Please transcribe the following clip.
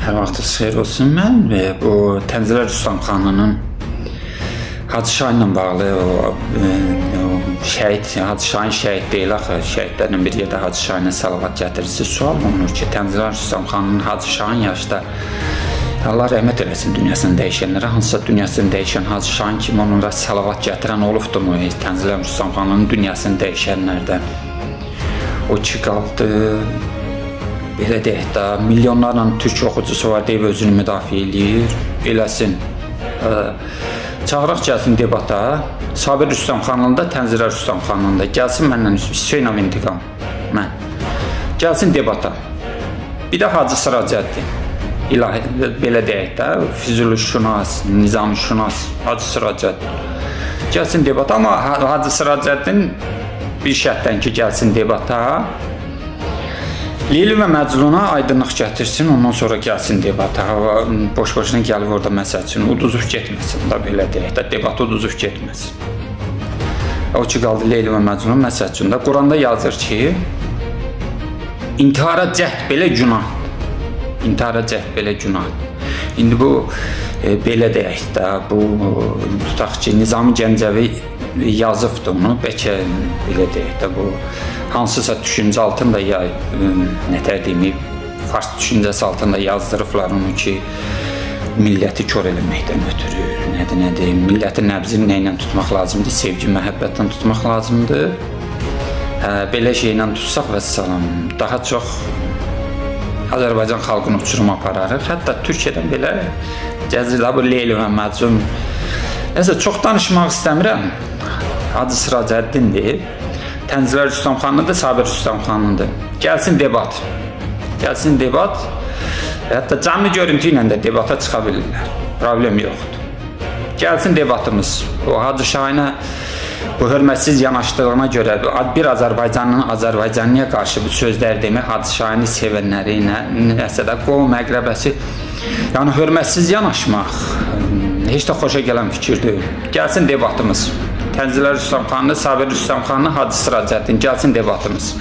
Hər vaxtınız xeyir olsun. Mən bu Təmizlər Rüstəmxanının Hacı Şahin ilə bağlı şəhid, Hacı Şahin şəhid deyil axı, şəhidlərlə bir yerdə Hacı Şahinə salavat gətirisi sual olunur ki, Təmizlər Rüstəmxanının Hacı Şahin yaşda Allah rəhmət eləsin dünyasını dəyişənlərə, hansısa dünyasını dəyişən Hacı Şahin kimi onlara salavat gətirən olubdumu? Təmizlər Rüstəmxanının dünyasını dəyişənlərdən o ki qaldı. Belə deyək də, milyonlarla türk oxucusu var deyib özünü müdafiə eləyir, eləsin. Çağıraq gəlsin debata, Sabir Rüstəmxanında, Təmizlər Rüstəmxanında, gəlsin mənlə Hüseynov İntiqam, mən. Gəlsin debata. Bir də Hacı Sıracəddin, ilahi, belə deyək də, Füzuli-şünas, Nizami-şünas, Hacı Sıracəddin. Gəlsin debata, amma Hacı Sıracəddin bir şərtdən ki, gəlsin debata, Leyli və Məcnuna aydınlıq gətirsin, ondan sonra gəlsin debata. Boş-boşuna gəlib orada məsəl üçün uduzub getməsin da, belə deyək də, debat uduzub getməsin. O ki qaldı Leyli və Məcnun məsəl üçün də Quranda yazır ki, intihara cəhd belə günahdır. İntihara cəhd belə günahdır. İndi bu, belə deyək də, bu, tutaq ki, Nizami Gəncəvi yazıbdır onu, bəlkə belə deyək də, bu, hansısa düşüncə altında ya nətər deyim, fars düşüncəsi altında yazdırıblar onu ki, milləti kör eləməkdən ötürü, nədir, millətin nəbzini nə ilə tutmaq lazımdır, sevgi, məhəbbətdən tutmaq lazımdır. Belə şeylə tutsaq və salam, daha çox Azərbaycan xalqını uçuruma apararıq. Hətta Türkiyədən belə gəzirlər, bu Leyli və Məcnun. Nəsə, çox danışmaq istəmirəm. Hacı Sıracəddindir. Təmizlər Rüstəmxanlıdır, Sabir Rüstəmxanlıdır. Gəlsin debat. Gəlsin debat. Hətta canlı görüntü ilə də debata çıxa bilirlər. Problem yoxdur. Gəlsin debatımız. O Hacı Şahinə bu hörmətsiz yanaşdığına görə bir Azərbaycanın Azərbaycanlıya qarşı bu sözlər demək, Hacı Şahini sevənləri ilə nəsə də qovum əqrəbəsi, yəni hörmətsiz yanaşmaq heç də xoşa gələn fikir deyil. Gəlsin debatımız. Təmizlər Rüstəmxanlı, Sabir Rüstəmxanlı, Hacı Sıracəddin, gəlsin debatımız.